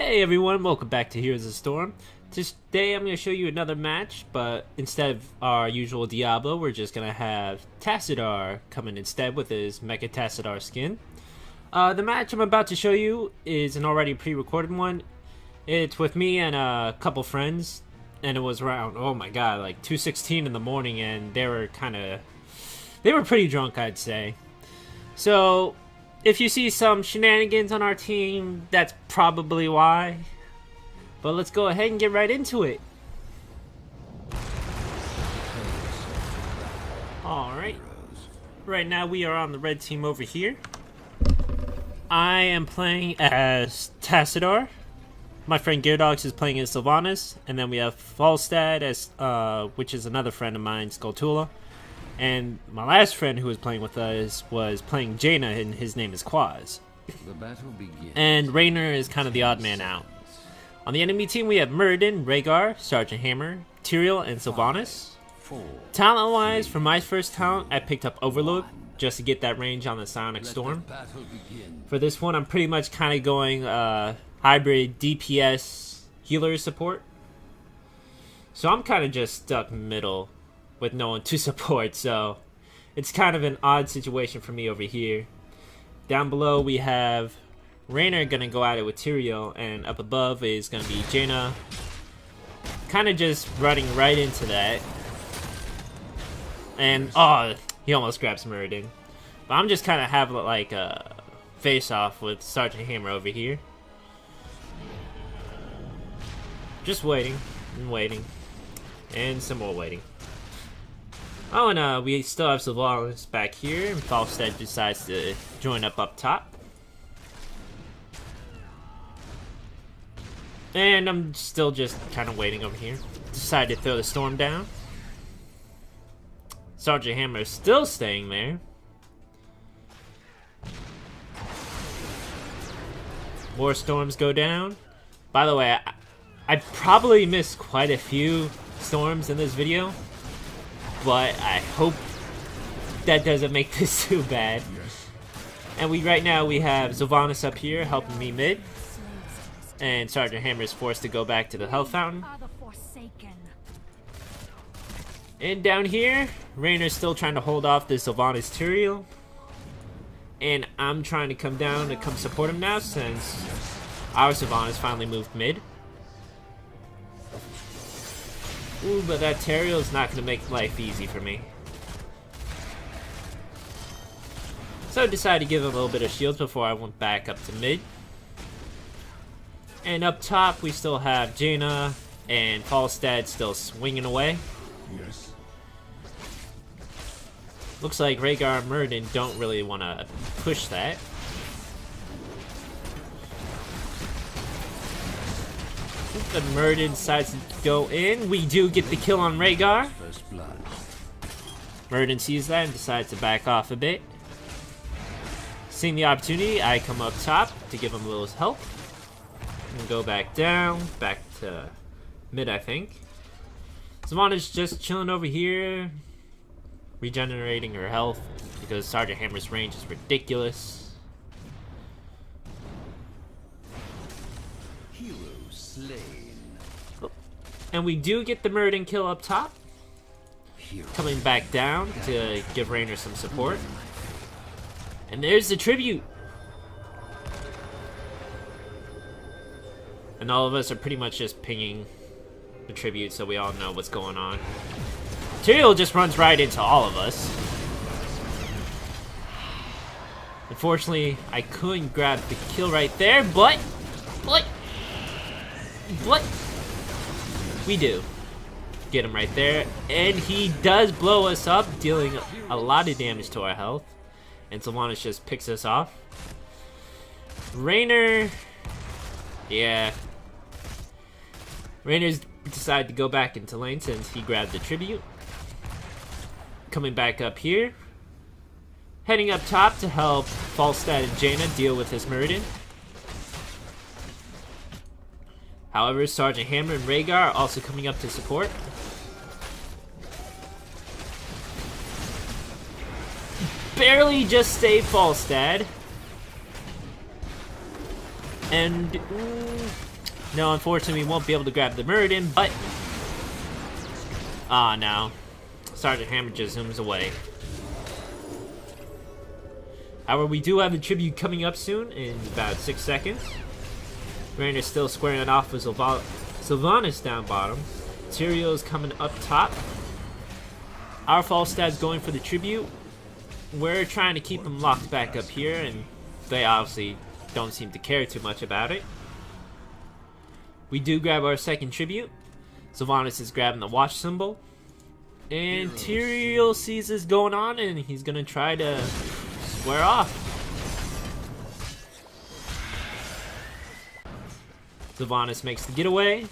Hey everyone, welcome back to Heroes of the Storm. Today I'm going to show you another match, but instead of our usual Diablo, we're just going to have Tassadar come in instead with his Mecha Tassadar skin. The match I'm about to show you is an already pre-recorded one. It's with me and a couple friends, and it was around, oh my god, like 2:16 in the morning, and they were pretty drunk, I'd say. So if you see some shenanigans on our team, that's probably why. But let's go ahead and get right into it. Alright. Right now we are on the red team over here. I am playing as Tassadar. My friend Geardogs is playing as Sylvanas. And then we have Falstad, as which is another friend of mine, Skulltula. And my last friend who was playing with us was playing Jaina, and his name is Quaz. The battle begins. And Raynor is kind of the odd man out. On the enemy team, we have Muradin, Rhaegar, Sergeant Hammer, Tyrael, and Sylvanas. Talent-wise, for my first talent, I picked up Overload, just to get that range on the Psionic Storm. For this one, I'm pretty much kind of going hybrid DPS healer support. So I'm kind of just stuck middle with no one to support, so it's kind of an odd situation for me over here. Down below we have Raynor gonna go at it with Tyrael, and up above is gonna be Jaina, kind of just running right into that. And oh, he almost grabs Muradin. But I'm just kind of having like a face-off with Sergeant Hammer over here. Just waiting and waiting, and some more waiting. Oh, and we still have Sylvanas back here, and Falstad decides to join up top. And I'm still just kind of waiting over here. Decided to throw the storm down. Sergeant Hammer is still staying there. More storms go down. By the way, I probably missed quite a few storms in this video, but I hope that doesn't make this too bad. And right now we have Sylvanas up here helping me mid, and Sergeant Hammer is forced to go back to the health fountain. And down here, Raynor's still trying to hold off the Sylvanas Tyrael, and I'm trying to come down to come support him now since our Sylvanas finally moved mid. Ooh, but that Tyrael is not going to make life easy for me. So I decided to give him a little bit of shields before I went back up to mid. And up top, we still have Jaina and Falstad still swinging away. Yes. Looks like Rhaegar and Muradin don't really want to push that. But Muradin decides to go in. We do get the kill on Rhaegar. First blood. Muradin sees that and decides to back off a bit. Seeing the opportunity, I come up top to give him a little help. And go back down, back to mid, I think. Sylvanas just chilling over here, regenerating her health because Sergeant Hammer's range is ridiculous. Hero slain. And we do get the Muradin kill up top. Hero. Coming back down to give Raynor some support. And there's the tribute. And all of us are pretty much just pinging the tribute so we all know what's going on. Tyrael just runs right into all of us. Unfortunately, I couldn't grab the kill right there, but we do get him right there, and he does blow us up, dealing a lot of damage to our health. And Sylvanas just picks us off. Raynor, yeah. Raynor's decided to go back into lane since he grabbed the tribute. Coming back up here. Heading up top to help Falstad and Jaina deal with this Muradin. However, Sergeant Hammer and Rhaegar are also coming up to support. Barely just saved Falstad. And No, unfortunately, we won't be able to grab the Muradin, but... Ah, no. Sergeant Hammer just zooms away. However, we do have the tribute coming up soon, in about 6 seconds. Rainer's still squaring it off with Sylvanas down bottom. Tyrion's coming up top. Our Falstad's going for the tribute. We're trying to keep them locked back up here, and they obviously don't seem to care too much about it. We do grab our second tribute. Sylvanas is grabbing the watch symbol. And Tyrael sees this going on, and he's going to try to square off. Sylvanas makes the getaway.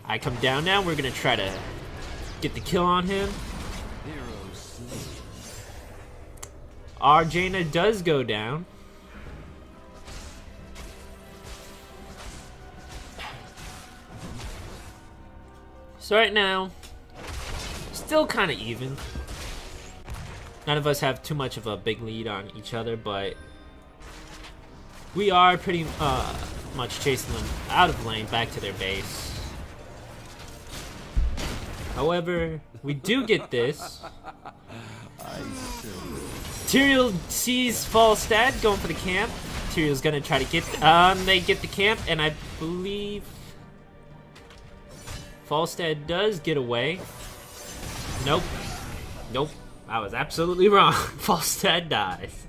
I come down now. We're going to try to get the kill on him. Our Jaina does go down. So right now, still kind of even. None of us have too much of a big lead on each other, but we are pretty much chasing them out of lane back to their base. However, we do get this. Tyrael sees Falstad going for the camp. Tyrion's gonna try to get. They get the camp, and I believe Falstad does get away. Nope. Nope. I was absolutely wrong. Falstad dies.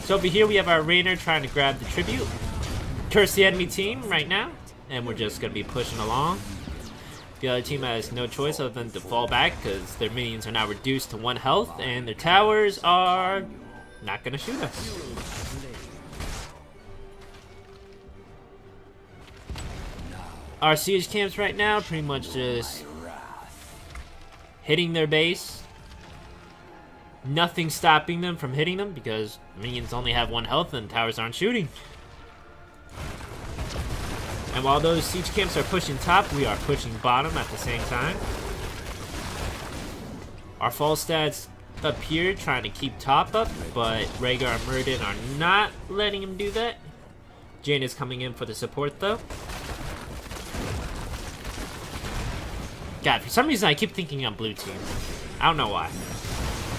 So over here we have our Rainer trying to grab the tribute. Curse the enemy team right now, and we're just gonna be pushing along. The other team has no choice other than to fall back because their minions are now reduced to 1 health, and their towers are not gonna shoot us. Our siege camps right now pretty much just hitting their base. Nothing stopping them from hitting them because minions only have 1 health and towers aren't shooting. And while those siege camps are pushing top, we are pushing bottom at the same time. Our Falstads up here trying to keep top up, but Rhaegar and Muradin are not letting him do that. Jane is coming in for the support though. God, for some reason I keep thinking I'm blue team. I don't know why.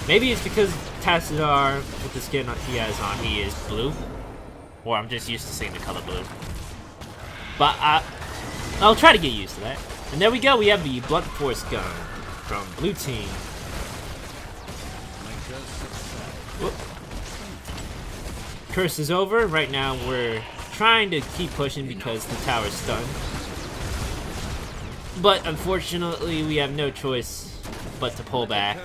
Maybe it's because Tassadar, with the skin he has on, he is blue. Or I'm just used to seeing the color blue. But I'll try to get used to that. And there we go, we have the blunt force gun from blue team. Whoop. Curse is over. Right now we're trying to keep pushing because the tower's stunned. But unfortunately we have no choice but to pull back.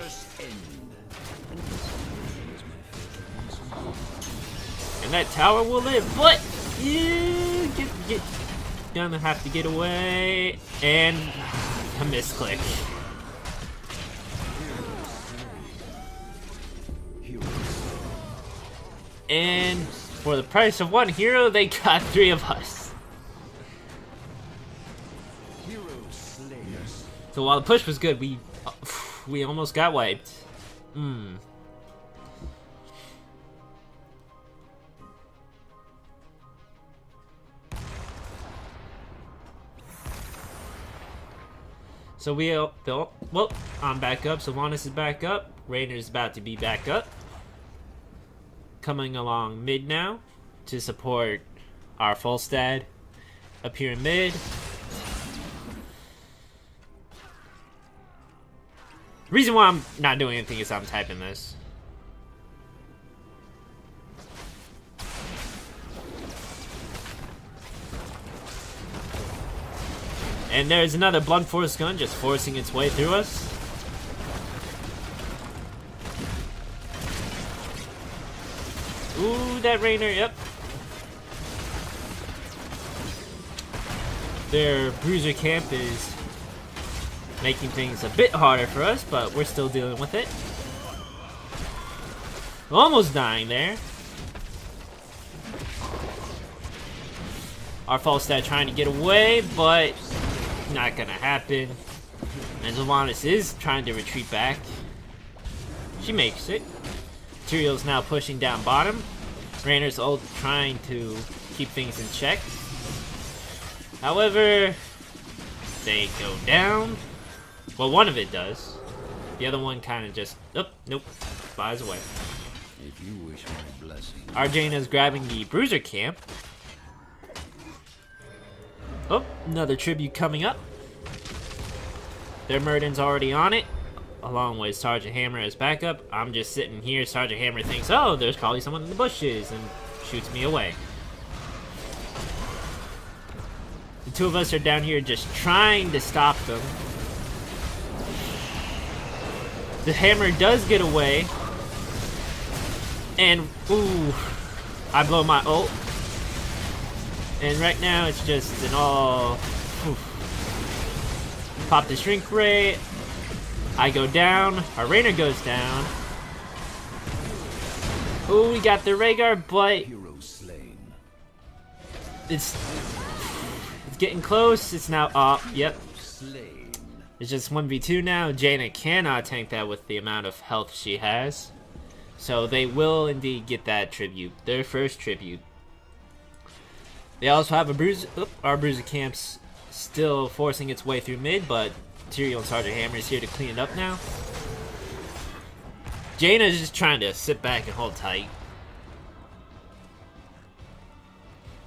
And that tower will live, but gonna have to get away, and a misclick. And for the price of 1 hero, they got 3 of us. So while the push was good, we almost got wiped. So well, I'm back up. Sylvanas is back up. Rainer's about to be back up. Coming along mid now to support our Falstad up here in mid. The reason why I'm not doing anything is I'm typing this. And there's another blunt force gun just forcing its way through us. Ooh, that Rainer, yep. Their bruiser camp is making things a bit harder for us, but we're still dealing with it. Almost dying there. Our Falstad trying to get away, but not gonna happen. And Sylvanas is trying to retreat back. She makes it. Tyrion's now pushing down bottom. Rainer's ult trying to keep things in check. However, they go down. Well, one of it does. The other one kind of just, oh, nope, flies away. If you wish my blessing. Our Jaina's grabbing the Bruiser camp. Oh, another tribute coming up. Their Murden's already on it, along with Sergeant Hammer as backup. I'm just sitting here. Sergeant Hammer thinks, oh, there's probably someone in the bushes, and shoots me away. The two of us are down here just trying to stop them. The Hammer does get away. And, ooh, I blow my ult. And right now it's just an all... Oof. Pop the shrink ray. I go down. Our Rainer goes down. Ooh, we got the Rhaegar, but... Hero slain. It's getting close. It's now up. Yep. Slain. It's just 1v2 now. Jaina cannot tank that with the amount of health she has. So they will indeed get that tribute. Their first tribute. They also have a Bruiser. Our Bruiser camp's still forcing its way through mid, but Tyrael and Sergeant Hammer is here to clean it up now. Jaina is just trying to sit back and hold tight.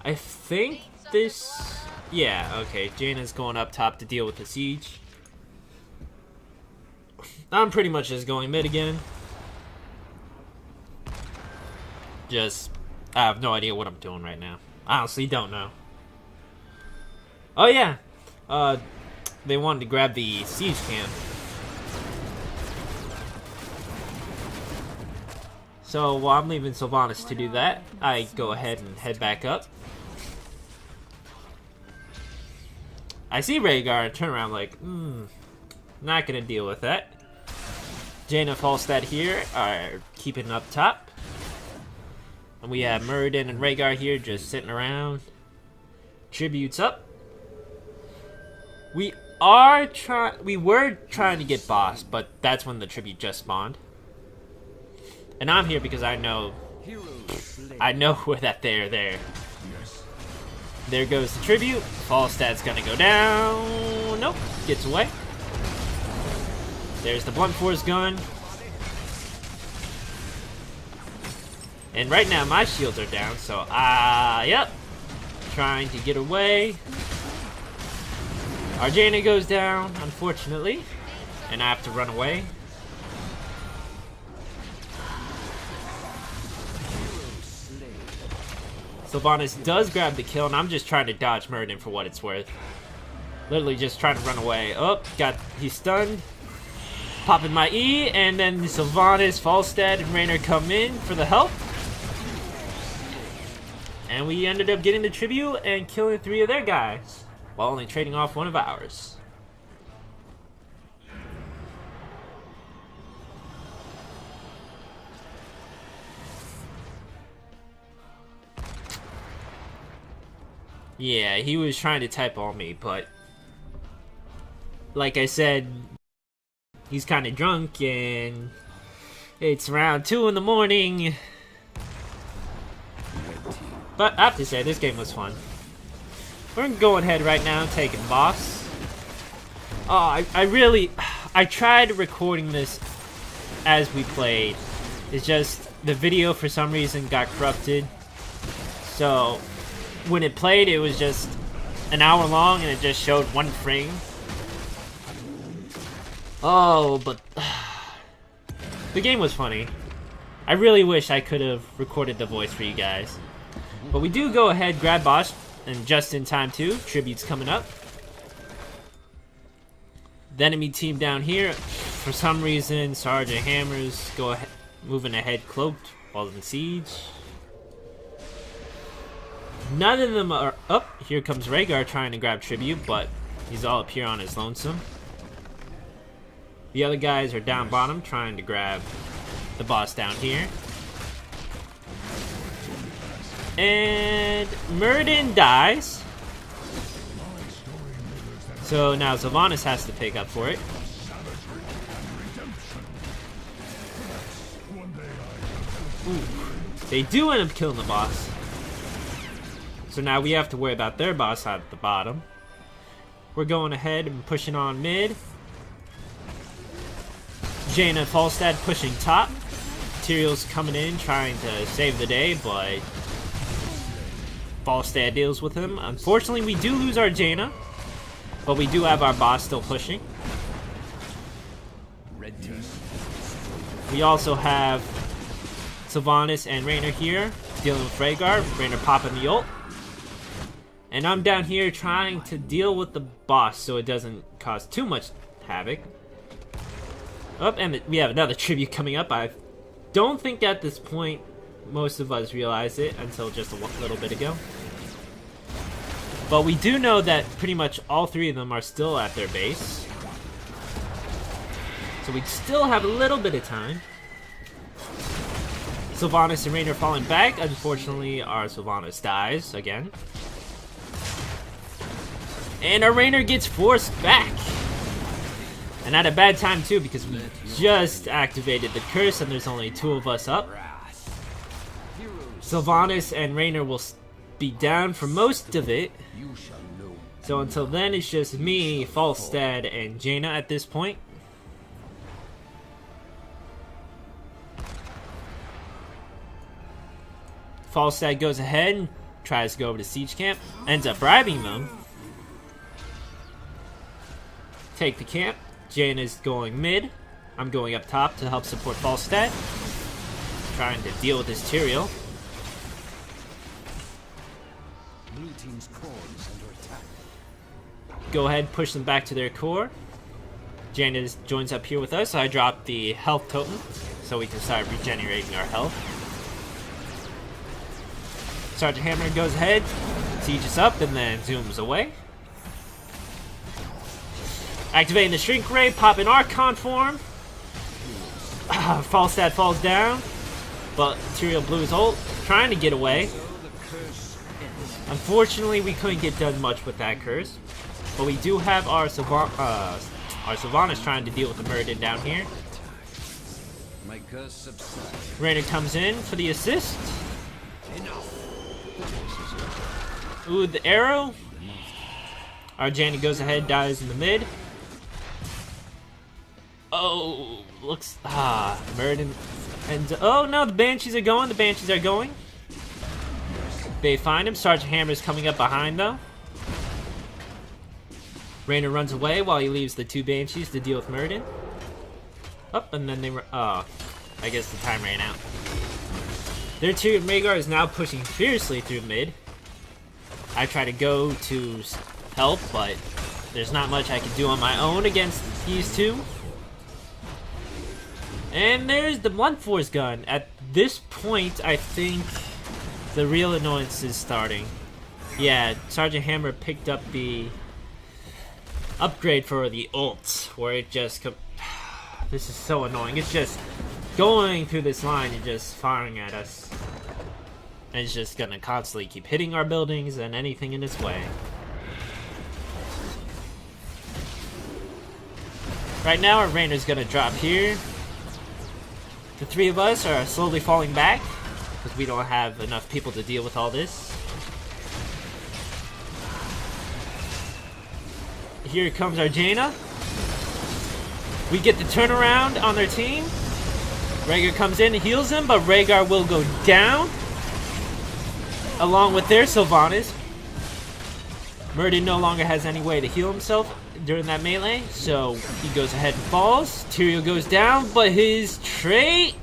I think this... Yeah, okay. Jaina's going up top to deal with the siege. I'm pretty much just going mid again. Just... I have no idea what I'm doing right now. I honestly don't know. Oh yeah! They wanted to grab the siege camp. So while I'm leaving Sylvanas to do that, I go ahead and head back up. I see Rhaegar and turn around like, not gonna deal with that. Jaina Falstad here are keeping up top. And we have Muradin and Rhaegar here just sitting around. Tributes up. We were trying to get boss, but that's when the tribute just spawned. And I'm here because I know where that they're there. There goes the tribute. Falstad's gonna go down. Nope, gets away. There's the blunt force gun. And right now my shields are down, so yep. Trying to get away. Our Jaina goes down, unfortunately. And I have to run away. Sylvanas does grab the kill, and I'm just trying to dodge Muradin for what it's worth. Literally just trying to run away. Oh, he's stunned. Popping my E, and then Sylvanas, Falstad, and Raynor come in for the help. And we ended up getting the tribute and killing 3 of their guys, while only trading off 1 of ours. Yeah, he was trying to type on me, but like I said, he's kind of drunk and it's around 2 in the morning. But I have to say, this game was fun. We're going ahead right now, taking boss. Oh, I tried recording this as we played. It's just, the video for some reason got corrupted. So, when it played, it was just an hour long and it just showed 1 frame. Oh, but the game was funny. I really wish I could have recorded the voice for you guys. But we do go ahead, grab boss, and just in time too. Tribute's coming up. The enemy team down here, for some reason, Sergeant Hammers moving ahead cloaked while in siege. None of them are up. Here comes Rhaegar trying to grab tribute, but he's all up here on his lonesome. The other guys are down bottom trying to grab the boss down here. And Muradin dies. So now Sylvanas has to pick up for it. Ooh. They do end up killing the boss. So now we have to worry about their boss at the bottom. We're going ahead and pushing on mid. Jaina and Falstad pushing top. Tyrion's coming in trying to save the day, but Falstad deals with him. Unfortunately, we do lose our Jaina, but we do have our boss still pushing. We also have Sylvanas and Raynor here dealing with Rhaegar. Raynor popping the ult. And I'm down here trying to deal with the boss so it doesn't cause too much havoc. Oh, and we have another tribute coming up. I don't think at this point most of us realized it until just a little bit ago. But we do know that pretty much all three of them are still at their base. So we still have a little bit of time. Sylvanas and Raynor falling back. Unfortunately, our Sylvanas dies again. And our Raynor gets forced back. And at a bad time too, because we just activated the curse and there's only 2 of us up. Sylvanas and Raynor will be down for most of it. So until then, it's just me, Falstad, and Jaina at this point. Falstad goes ahead and tries to go over to Siege Camp. Ends up bribing them. Take the camp. Jaina's going mid. I'm going up top to help support Falstad. Trying to deal with this Tyrael. Blue team's core is under attack. Go ahead, push them back to their core. Jaina joins up here with us. So I dropped the health totem so we can start regenerating our health. Sergeant Hammer goes ahead, sieges up, and then zooms away. Activating the Shrink Ray, popping Archon form. Falstad falls down, but Tyrael blew his ult, trying to get away. Unfortunately, we couldn't get done much with that curse, but we do have our Sylvanas trying to deal with the Muradin down here. My curse subsides. Raynor comes in for the assist. Ooh, the arrow. Our Jaina goes ahead, dies in the mid. Oh, looks Muradin, and oh no, the Banshees are going. The Banshees are going. They find him. Sergeant Hammer's coming up behind though. Raynor runs away while he leaves the 2 Banshees to deal with Muradin. Up, and then they were. I guess the time ran out. Their Tyrion Rhaegar is now pushing fiercely through mid. I try to go to help, but there's not much I can do on my own against these 2. And there's the blunt force gun. At this point, I think the real annoyance is starting. Yeah, Sergeant Hammer picked up the upgrade for the ult, where it just this is so annoying. It's just going through this line and just firing at us. And it's just gonna constantly keep hitting our buildings and anything in its way. Right now, our Raynor's gonna drop here. The 3 of us are slowly falling back because we don't have enough people to deal with all this. Here comes our Jaina. We get the turnaround on their team. Rhaegar comes in and heals him, but Rhaegar will go down along with their Sylvanas. Muradin no longer has any way to heal himself during that melee, so he goes ahead and falls. Tyrael goes down, but his trait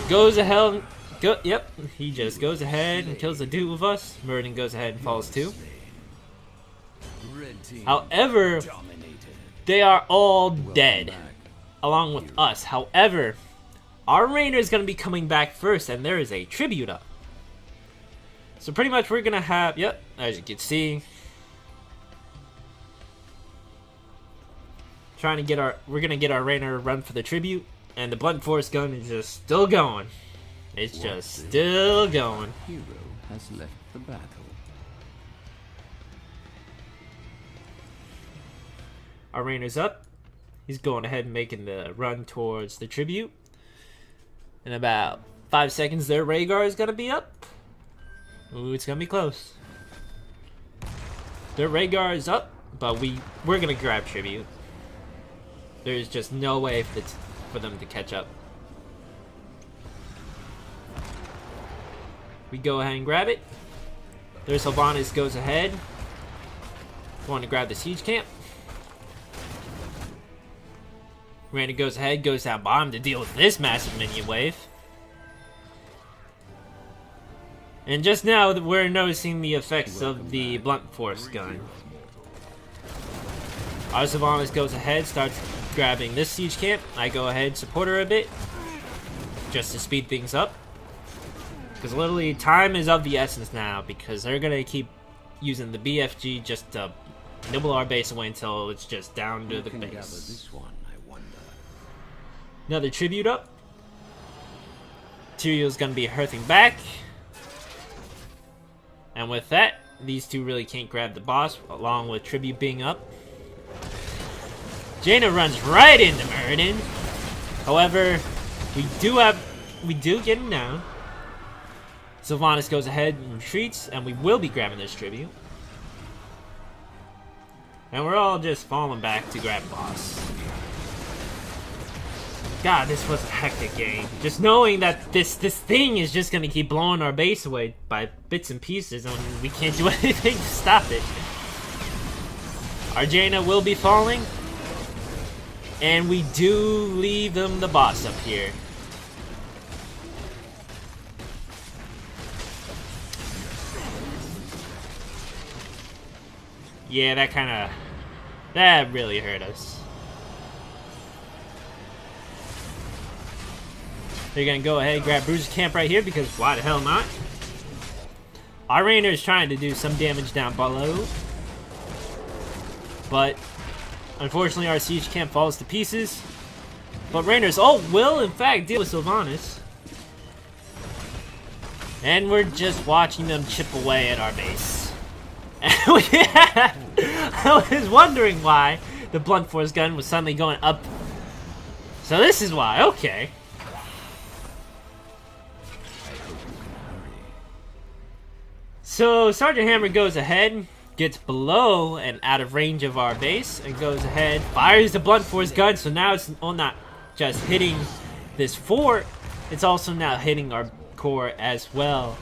goes ahead. Yep, he just goes ahead and kills the 2 of us. Muradin goes ahead and falls too. However, they are all dead, along with us. However, our Raynor is going to be coming back first, and there is a tribute up. So pretty much we're going to have, yep, as you can see, trying to get we're going to get our Raynor run for the tribute, and the blunt force gun is just still going. It's just still going. Hero has left the battle. Our Raynor's up. He's going ahead and making the run towards the tribute. In about 5 seconds there. Rhaegar is gonna be up. Ooh, it's gonna be close. Their Rhaegar is up, but we're gonna grab tribute. There's just no way for them to catch up. We go ahead and grab it. Their Sylvanas goes ahead. Going to grab the siege camp. Randy goes ahead, goes down bottom to deal with this massive minion wave. And just now, we're noticing the effects of the blunt force gun. Our Sylvanas goes ahead, starts grabbing this siege camp. I go ahead, support her a bit, just to speed things up. Because literally, time is of the essence now, because they're going to keep using the BFG just to nibble our base away until it's just down to the base. This one, I wonder. Another tribute up. Tyrion's going to be hearthing back. And with that, these two really can't grab the boss, along with tribute being up. Jaina runs right into Meriden. However, we do get him down. Sylvanas goes ahead and retreats, and we will be grabbing this tribute. And we're all just falling back to grab boss. God, this was a hectic game. Just knowing that this thing is just gonna keep blowing our base away by bits and pieces, and we can't do anything to stop it. Our Jaina will be falling, and we do leave them the boss up here. Yeah, that really hurt us. They're gonna go ahead and grab Bruiser's camp right here because why the hell not? Our Rainer is trying to do some damage down below, but unfortunately our siege camp falls to pieces. But Rainer's ult will in fact deal with Sylvanas, and we're just watching them chip away at our base. I was wondering why the blunt force gun was suddenly going up. So this is why. Okay. So Sergeant Hammer goes ahead, gets below and out of range of our base, and goes ahead, fires the blunt force gun. So now it's not just hitting this fort, it's also now hitting our core as well.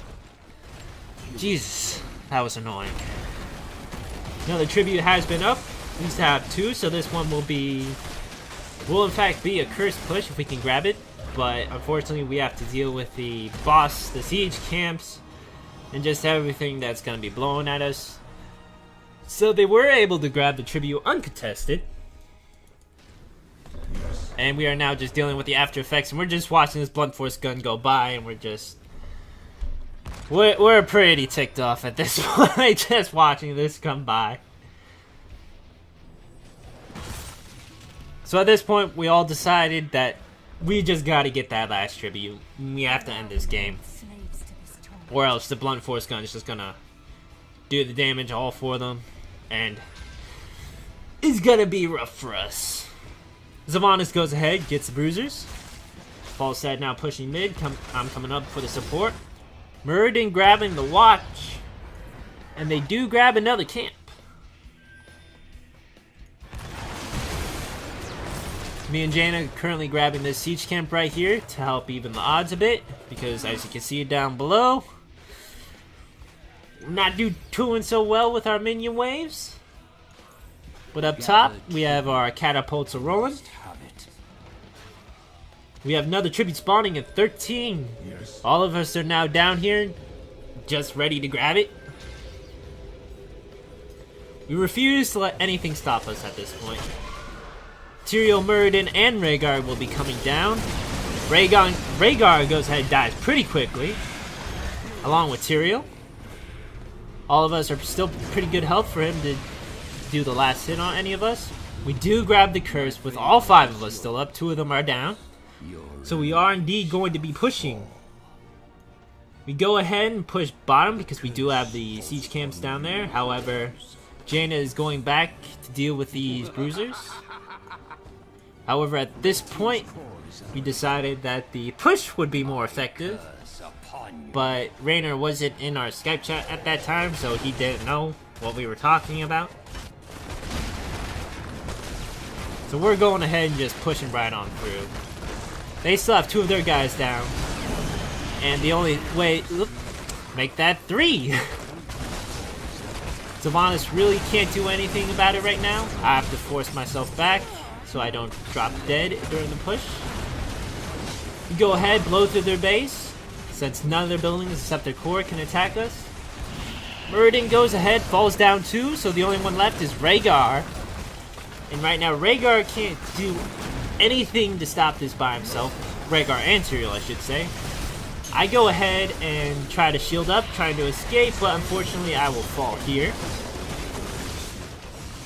Jesus, that was annoying. Another tribute has been up. We used to have 2, so this one will in fact be a cursed push if we can grab it. But unfortunately, we have to deal with the boss, the siege camps, and just everything that's going to be blowing at us. So they were able to grab the tribute uncontested. And we are now just dealing with the after effects, and we're just watching this blunt force gun go by, and we're pretty ticked off at this point, just watching this come by. So at this point, we all decided that we just gotta get that last tribute. We have to end this game. Or else the blunt force gun is just gonna do the damage all for them, and it's gonna be rough for us. Sylvanas goes ahead, gets the bruisers. Falstad now pushing mid. I'm coming up for the support. Meriden grabbing the watch, and they do grab another camp. Me and Jaina currently grabbing this siege camp right here to help even the odds a bit, because as you can see down below, we're not doing so well with our minion waves. But up top, we have our catapults are rolling. We have another tribute spawning at 13. All of us are now down here, just ready to grab it. We refuse to let anything stop us at this point. Tyrael, Meriden, and Rhaegar will be coming down. Rhaegar goes ahead and dies pretty quickly, along with Tyrael. All of us are still pretty good health for him to do the last hit on any of us. We do grab the curse with all 5 of us still up. 2 of them are down. So we are indeed going to be pushing. We go ahead and push bottom because we do have the siege camps down there. However, Jaina is going back to deal with these bruisers. However, at this point, we decided that the push would be more effective. But Rainer wasn't in our Skype chat at that time, so he didn't know what we were talking about. So we're going ahead and just pushing right on through. They still have 2 of their guys down. And the only way... make that 3! Sylvanas really can't do anything about it right now. I have to force myself back so I don't drop dead during the push. You go ahead, blow through their base. Since none of their buildings except their core can attack us. Muradin goes ahead, falls down too, so the only one left is Rhaegar. And right now, Rhaegar can't do anything to stop this by himself. Rhaegar and Tyrael, I should say. I go ahead and try to shield up, trying to escape, but unfortunately I will fall here.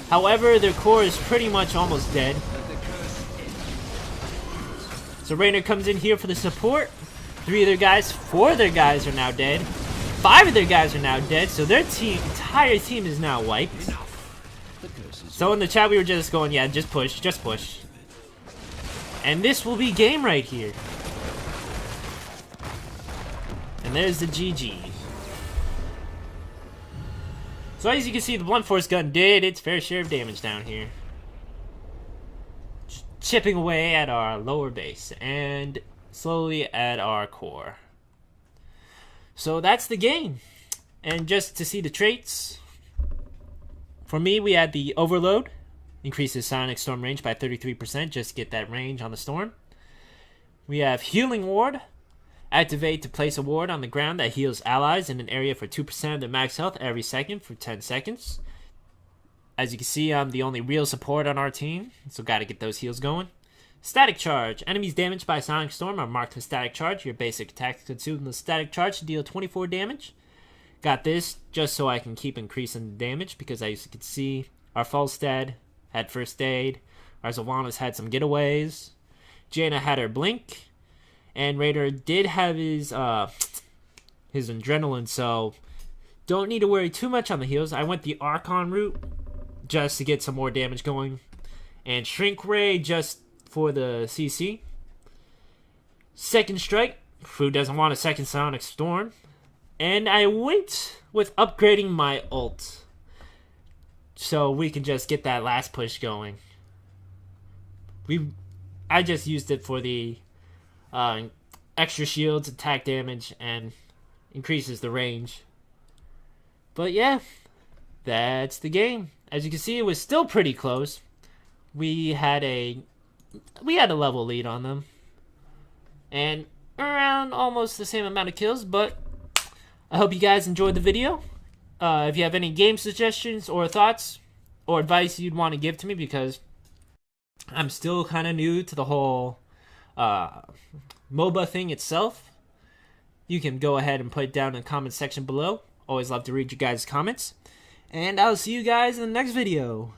However, their core is pretty much almost dead. So Rainer comes in here for the support. 3 of their guys, 4 of their guys are now dead. 5 of their guys are now dead, so their entire team is now wiped. So in the chat we were just going, yeah, just push, just push. And this will be game right here. And there's the GG. So as you can see, the blunt force gun did its fair share of damage down here. Chipping away at our lower base and slowly at our core. So that's the game. And just to see the traits, for me we had the Overload, increases Sonic Storm range by 33%, just to get that range on the storm. We have Healing Ward, activate to place a ward on the ground that heals allies in an area for 2% of their max health every second for 10 seconds. As you can see, I'm the only real support on our team, so gotta get those heals going. Static Charge. Enemies damaged by Sonic Storm are marked with Static Charge. Your basic attacks consume the Static Charge to deal 24 damage. Got this just so I can keep increasing the damage, because as you can see, our Falstad had First Aid, our Sylvanas had some getaways, Jaina had her Blink, and Raider did have his Adrenaline, so don't need to worry too much on the heals. I went the Archon route just to get some more damage going, and Shrink Ray just for the CC. Second Strike, who doesn't want a second Sonic Storm? And I went with upgrading my ult, so we can just get that last push going. I just used it for the extra shields, attack damage, and increases the range. But yeah, that's the game. As you can see, it was still pretty close. We had a level lead on them, and around almost the same amount of kills. But I hope you guys enjoyed the video. If you have any game suggestions or thoughts or advice you'd want to give to me, because I'm still kind of new to the whole MOBA thing itself, you can go ahead and put it down in the comment section below. Always love to read your guys' comments. And I'll see you guys in the next video.